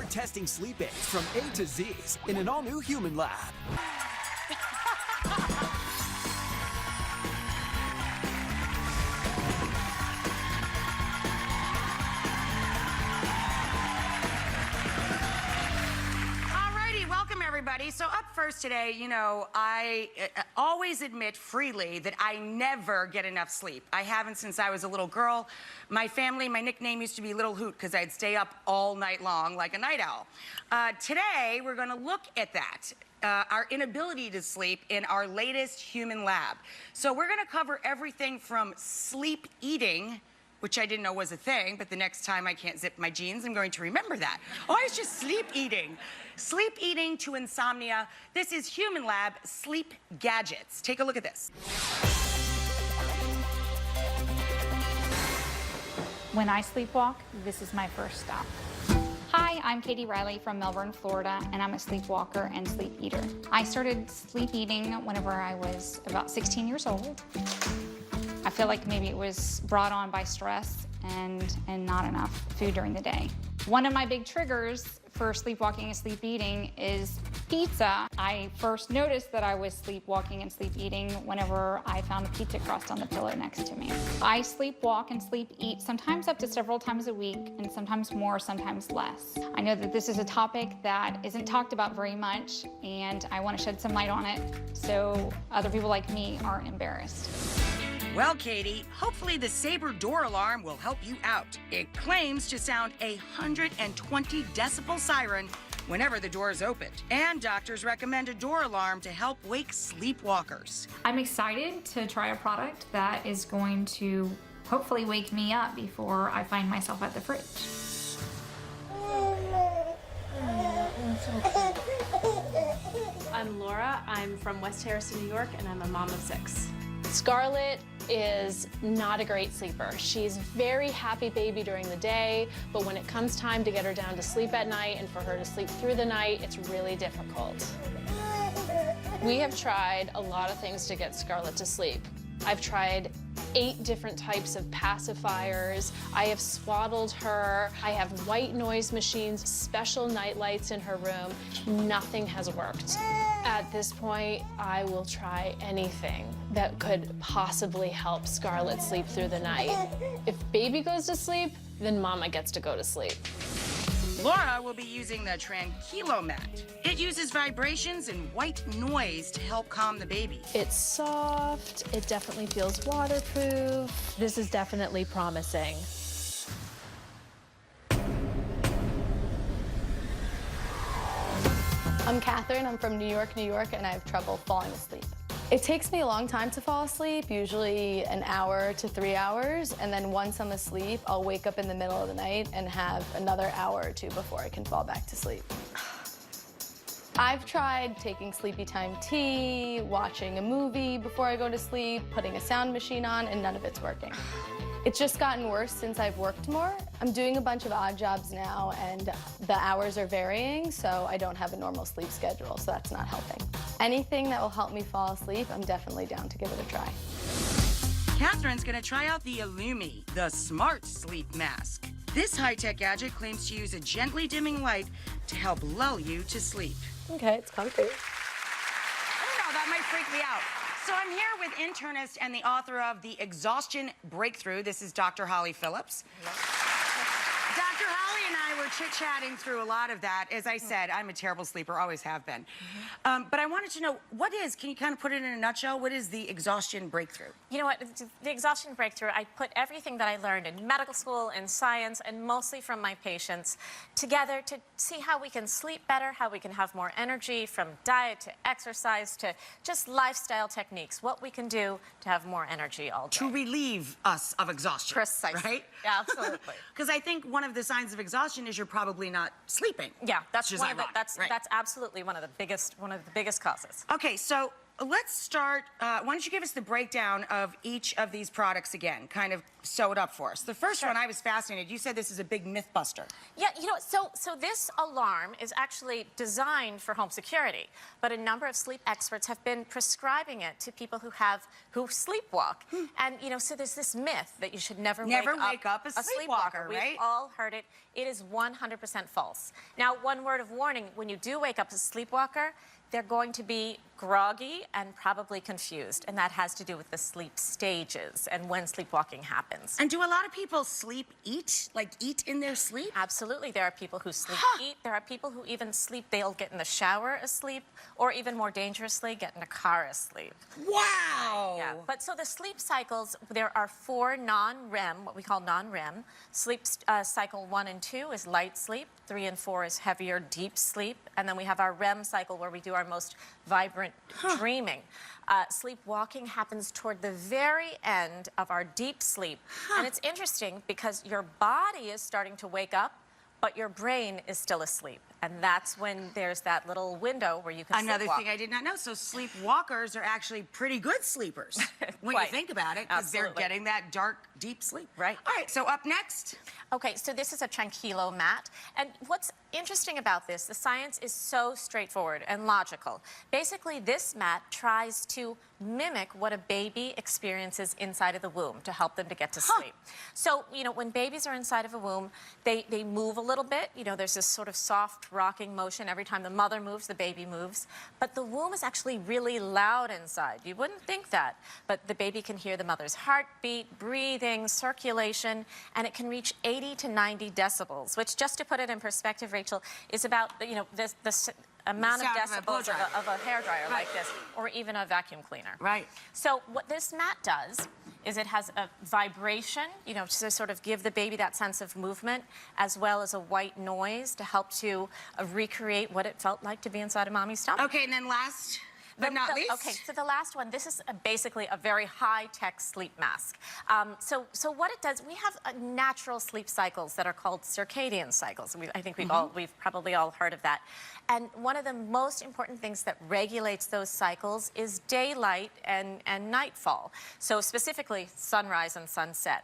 We're testing sleep aids from A to Z's in an all-new Human Lab. Everybody. So up first today, you know, I always admit freely that I never get enough sleep. I haven't since I was a little girl. My family, my nickname used to be Little Hoot because I'd stay up all night long like a night owl. Today, we're going to look at that. Our inability to sleep in our latest Human Lab. So we're going to cover everything from sleep eating, which I didn't know was a thing, but the next time I can't zip my jeans, I'm going to remember that. Oh, it's just sleep eating. Sleep eating to insomnia. This is Human Lab Sleep Gadgets. Take a look at this. When I sleepwalk, this is my first stop. Hi, I'm Katie Riley from Melbourne, Florida, and I'm a sleepwalker and sleep eater. I started sleep eating whenever I was about 16 years old. I feel like maybe it was brought on by stress and not enough food during the day. One of my big triggers for sleepwalking and sleep eating is pizza. I first noticed that I was sleepwalking and sleep eating whenever I found a pizza crust on the pillow next to me. I sleepwalk and sleep eat sometimes up to several times a week, and sometimes more, sometimes less. I know that this is a topic that isn't talked about very much, and I want to shed some light on it so other people like me aren't embarrassed. Well, Katie, hopefully the Sabre door alarm will help you out. It claims to sound a 120 decibel siren whenever the door is opened. And doctors recommend a door alarm to help wake sleepwalkers. I'm excited to try a product that is going to hopefully wake me up before I find myself at the fridge. I'm Laura. I'm from West Harrison, New York, and I'm a mom of 6. Scarlett is not a great sleeper. She's very happy baby during the day, but when it comes time to get her down to sleep at night and for her to sleep through the night, it's really difficult. We have tried a lot of things to get Scarlett to sleep. I've tried 8 different types of pacifiers. I have swaddled her. I have white noise machines, special night lights in her room. Nothing has worked. At this point, I will try anything that could possibly help Scarlett sleep through the night. If baby goes to sleep, then mama gets to go to sleep. Laura will be using the Tranquilo mat. It uses vibrations and white noise to help calm the baby. It's soft. It definitely feels waterproof. This is definitely promising. I'm Catherine. I'm from New York, and I have trouble falling asleep. It takes me a long time to fall asleep, usually an hour to 3 hours, and then once I'm asleep, I'll wake up in the middle of the night and have another hour or 2 before I can fall back to sleep. I've tried taking sleepy time tea, watching a movie before I go to sleep, putting a sound machine on, and none of it's working. It's just gotten worse since I've worked more. I'm doing a bunch of odd jobs now, and the hours are varying, so I don't have a normal sleep schedule, so that's not helping. Anything that will help me fall asleep, I'm definitely down to give it a try. Catherine's gonna try out the Illumi, the smart sleep mask. This high-tech gadget claims to use a gently dimming light to help lull you to sleep. Okay, it's comfy. I don't know, that might freak me out. So I'm here with internist and the author of The Exhaustion Breakthrough. This is Dr. Holly Phillips. Dr. Holly and I were chit-chatting through a lot of that. As I said, I'm a terrible sleeper, always have been. But I wanted to know, can you kind of put it in a nutshell? What is the exhaustion breakthrough? You know what, the exhaustion breakthrough, I put everything that I learned in medical school, in science, and mostly from my patients together to see how we can sleep better, how we can have more energy, from diet to exercise to just lifestyle techniques, what we can do to have more energy all day. To relieve us of exhaustion. Precisely. Right? Yeah, absolutely. Because I think one of the signs of exhaustion is you're probably not sleeping. Yeah, that's which is one of ironic, that's right? absolutely one of the biggest causes. Okay, so let's start. Why don't you give us the breakdown of each of these products again? Kind of sew it up for us. The first one, I was fascinated. You said this is a big myth buster. Yeah, you know, so this alarm is actually designed for home security, but a number of sleep experts have been prescribing it to people who sleepwalk. And you know, so there's this myth that you should never wake up a sleepwalker, right? We've all heard it. It is 100% false. Now, one word of warning: when you do wake up a sleepwalker, they're going to be groggy and probably confused, and that has to do with the sleep stages and when sleepwalking happens. And do a lot of people eat in their sleep? Absolutely. There are people who sleep eat. There are people who even sleep, they'll get in the shower asleep, or even more dangerously, get in a car asleep. Wow! Yeah, but so the sleep cycles, there are 4 non-REM, what we call non-REM. Sleep cycle 1 and 2 is light sleep, 3 and 4 is heavier, deep sleep, and then we have our REM cycle where we do our most vibrant dreaming. Sleepwalking happens toward the very end of our deep sleep. And it's interesting because your body is starting to wake up, but your brain is still asleep. And that's when there's that little window where you can Another sleepwalk. thing I did not know, so sleepwalkers are actually pretty good sleepers when you think about it, because they're getting that dark, deep sleep. Right. All right, so up next. Okay, so this is a Tranquilo mat. And what's interesting about this, the science is so straightforward and logical. Basically, this mat tries to mimic what a baby experiences inside of the womb to help them to get to sleep. So, you know, when babies are inside of a womb, they move a little bit. You know, there's this sort of soft rocking motion. Every time the mother moves, the baby moves. But the womb is actually really loud inside. You wouldn't think that. But the baby can hear the mother's heartbeat, breathing, circulation, and it can reach 80 to 90 decibels, which, just to put it in perspective, Rachel, is about, you know, the amount of decibels of a hairdryer like this, or even a vacuum cleaner. Right. So what this mat does is it has a vibration, you know, to sort of give the baby that sense of movement, as well as a white noise to help to recreate what it felt like to be inside of mommy's stomach. Okay, and then last but not least. Okay, so the last one, this is basically a very high-tech sleep mask. So what it does, we have natural sleep cycles that are called circadian cycles. I think we've probably all heard of that. And one of the most important things that regulates those cycles is daylight and nightfall. So specifically, sunrise and sunset.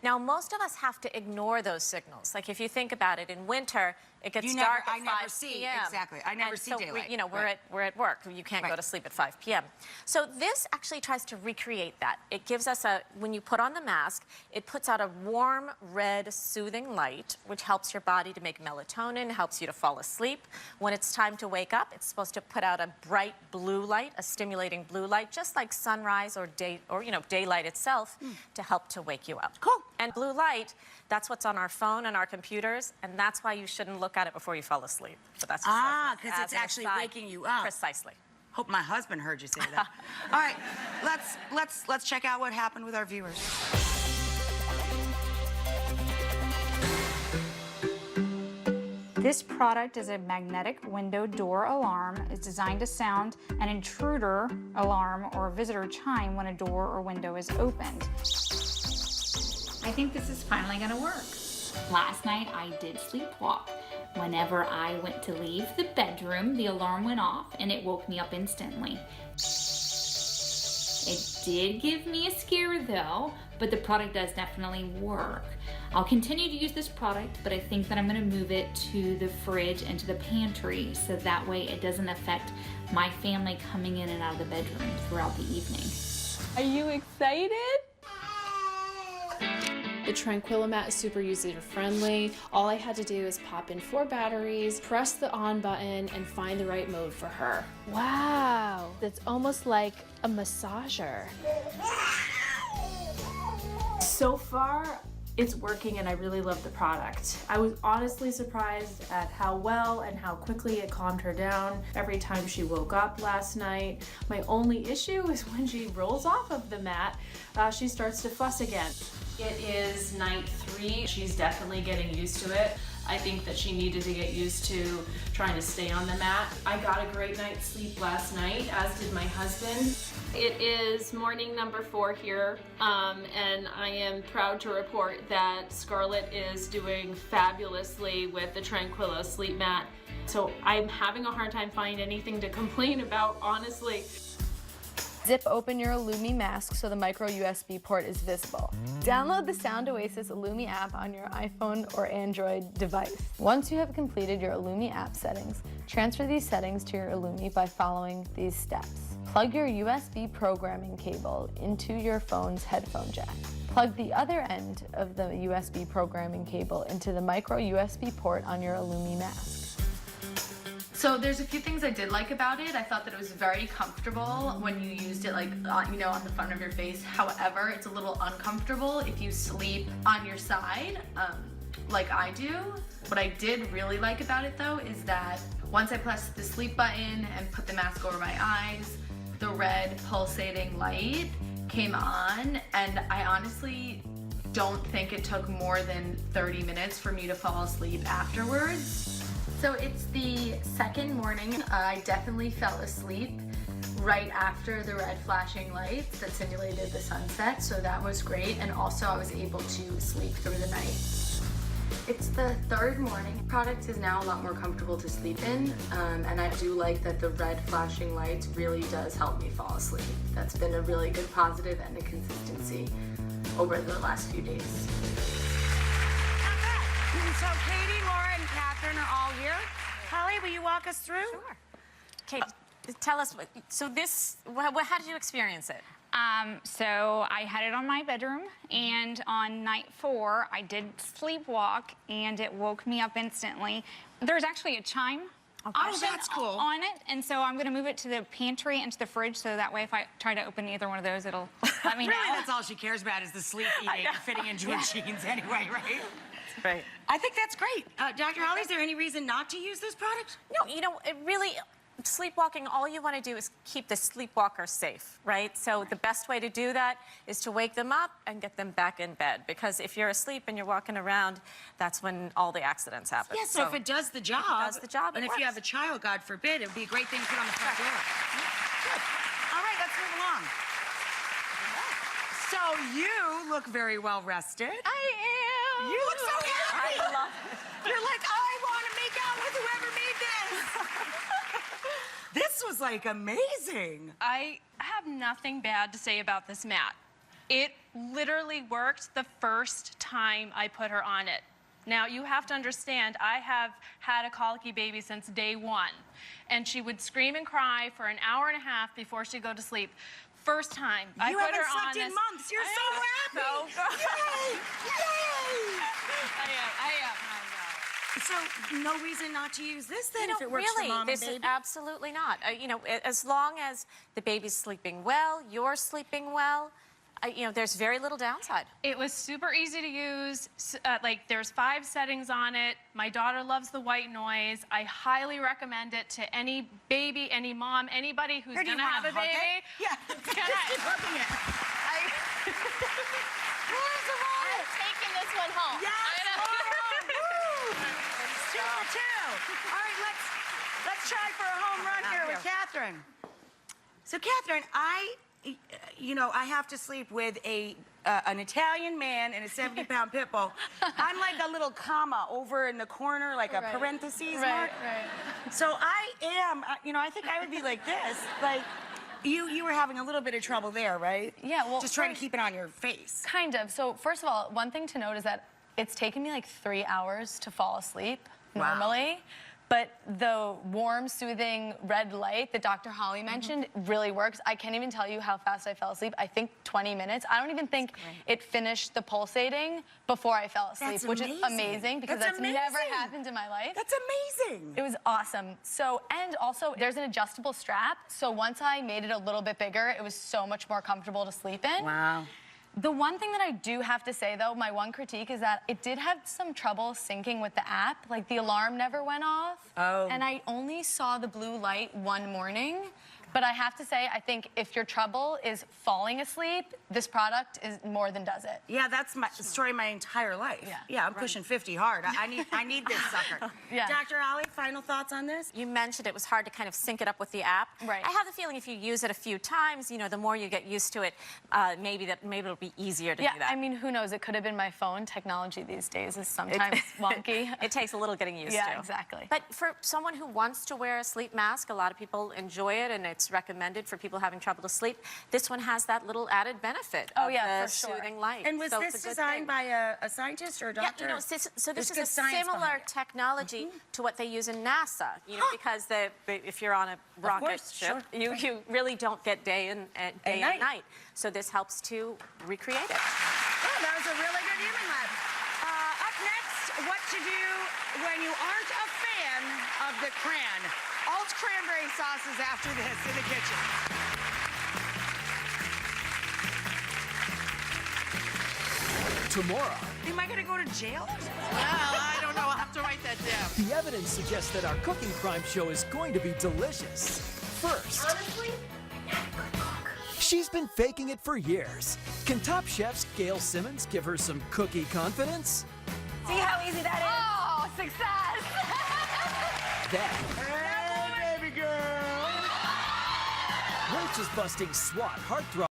Now, most of us have to ignore those signals. Like, if you think about it, in winter, it gets dark at 5 p.m. Exactly. I never see daylight. You know, we're at work. You can't go to sleep at 5 p.m. So this actually tries to recreate that. It gives us when you put on the mask, it puts out a warm, red, soothing light, which helps your body to make melatonin, helps you to fall asleep. When it's time to wake up, it's supposed to put out a bright blue light, a stimulating blue light, just like sunrise or daylight itself, to help to wake you up. Cool. And blue light, that's what's on our phone and our computers, and that's why you shouldn't look at it before you fall asleep. So that's just because it's actually waking you up. Precisely. Hope my husband heard you say that. All right, let's check out what happened with our viewers. This product is a magnetic window door alarm. It's designed to sound an intruder alarm or visitor chime when a door or window is opened. I think this is finally gonna work. Last night I did sleepwalk. Whenever I went to leave the bedroom, the alarm went off and it woke me up instantly. It did give me a scare though, but the product does definitely work. I'll continue to use this product, but I think that I'm gonna move it to the fridge and to the pantry so that way it doesn't affect my family coming in and out of the bedroom throughout the evening. Are you excited? The Tranquilo mat is super user-friendly. All I had to do is pop in 4 batteries, press the on button, and find the right mode for her. Wow, that's almost like a massager. So far, it's working and I really love the product. I was honestly surprised at how well and how quickly it calmed her down every time she woke up last night. My only issue is when she rolls off of the mat, she starts to fuss again. It is night 3. She's definitely getting used to it. I think that she needed to get used to trying to stay on the mat. I got a great night's sleep last night, as did my husband. It is morning number 4 here, and I am proud to report that Scarlett is doing fabulously with the Tranquilo sleep mat. So I'm having a hard time finding anything to complain about, honestly. Zip open your Illumi mask so the micro USB port is visible. Download the Sound Oasis Illumi app on your iPhone or Android device. Once you have completed your Illumi app settings, transfer these settings to your Illumi by following these steps. Plug your USB programming cable into your phone's headphone jack. Plug the other end of the USB programming cable into the micro USB port on your Illumi mask. So there's a few things I did like about it. I thought that it was very comfortable when you used it, like, you know, on the front of your face. However, it's a little uncomfortable if you sleep on your side, like I do. What I did really like about it, though, is that once I pressed the sleep button and put the mask over my eyes, the red pulsating light came on, and I honestly don't think it took more than 30 minutes for me to fall asleep afterwards. So it's the second morning. I definitely fell asleep right after the red flashing lights that simulated the sunset, so that was great, and also I was able to sleep through the night. It's the third morning. The product is now a lot more comfortable to sleep in, and I do like that the red flashing lights really does help me fall asleep. That's been a really good positive and a consistency over the last few days. So Katie, Laura, and Catherine are all here. Holly, will you walk us through? Sure. Kate, tell us, so this, how did you experience it? So I had it on my bedroom, and on night 4, I did sleepwalk, and it woke me up instantly. There's actually a chime that's cool. on it, and so I'm going to move it to the pantry and to the fridge, so that way if I try to open either one of those, it'll let me know. Really, that's all she cares about is the sleep eating and fitting into her jeans anyway, right? Right. I think that's great. Dr. Holly, is there any reason not to use this product? No, you know, it really, sleepwalking, all you want to do is keep the sleepwalker safe, right? So the best way to do that is to wake them up and get them back in bed. Because if you're asleep and you're walking around, that's when all the accidents happen. Yeah, so if it does the job, and if you have a child, God forbid, it would be a great thing to put on the front door. Good. All right, let's move along. So you look very well rested. I am. You look so happy. I love it. You're like, I want to make out with whoever made this. This was like amazing. I have nothing bad to say about this mat. It literally worked the first time I put her on it. Now, you have to understand, I have had a colicky baby since day 1, and she would scream and cry for an hour and a half before she'd go to sleep. First time I put her on this. You haven't slept in months. You're so happy. So good. Yay! Yay! I am. So no reason not to use this then You know, if it works really, for mom this and is baby? absolutely not. You know, as long as the baby's sleeping well, you're sleeping well, you know, there's very little downside. It was super easy to use. Like, there's 5 settings on it. My daughter loves the white noise. I highly recommend it to any baby, any mom, anybody who's Or do you gonna have wanna a hug baby. it? Yeah. Just keep hugging it. I'm taking this one home. Yes, Laura! Woo! Super too. All right, let's try for a home run here with Catherine. So Catherine, you know, I have to sleep with an Italian man and a 70-pound pit bull. I'm like a little comma over in the corner, like a parentheses mark. Right. So I am, you know, I think I would be like this. Like, you were having a little bit of trouble there, right? Yeah, well, just trying to keep it on your face. Kind of. So first of all, one thing to note is that it's taken me like 3 hours to fall asleep normally. But the warm, soothing red light that Dr. Holly mentioned really works. I can't even tell you how fast I fell asleep. I think 20 minutes. I don't even think it finished the pulsating before I fell asleep, which is amazing because that's never happened in my life. That's amazing. It was awesome. So, and also there's an adjustable strap. So once I made it a little bit bigger, it was so much more comfortable to sleep in. Wow. The one thing that I do have to say, though, my one critique is that it did have some trouble syncing with the app. Like, the alarm never went off. Oh. And I only saw the blue light one morning. But I have to say, I think if your trouble is falling asleep, this product is more than does it. Yeah, that's my story my entire life. Yeah, I'm pushing 50 hard. I need this sucker. Yeah. Dr. Ali, final thoughts on this? You mentioned it was hard to kind of sync it up with the app. Right. I have the feeling if you use it a few times, you know, the more you get used to it, maybe it'll be easier to do that. Yeah, I mean, who knows? It could have been my phone. Technology these days is sometimes wonky. It takes a little getting used to. Yeah, exactly. But for someone who wants to wear a sleep mask, a lot of people enjoy it, and it's that's recommended for people having trouble to sleep. This one has that little added benefit Oh, of yeah, the for sure. soothing light. And was So it's this a good designed thing. by a scientist or a doctor? Yeah, this There's is good a science similar behind it. technology to what they use in NASA. You know, because if you're on a rocket course, ship, sure. you really don't get day and night. So this helps to recreate it. Oh, that was a really good human lab. Up next, what to do when you aren't a fan of the cran. Alt cranberry sauces after this in the kitchen. Tomorrow, Am I gonna go to jail? I don't know. I'll have to write that down. the evidence suggests that our cooking crime show is going to be delicious. First, Honestly, she's been faking it for years. Can Top Chef's Gail Simmons give her some cookie confidence? See how easy that is? Oh, success! Then, hey, baby girl. Roach is busting SWAT heartthrob.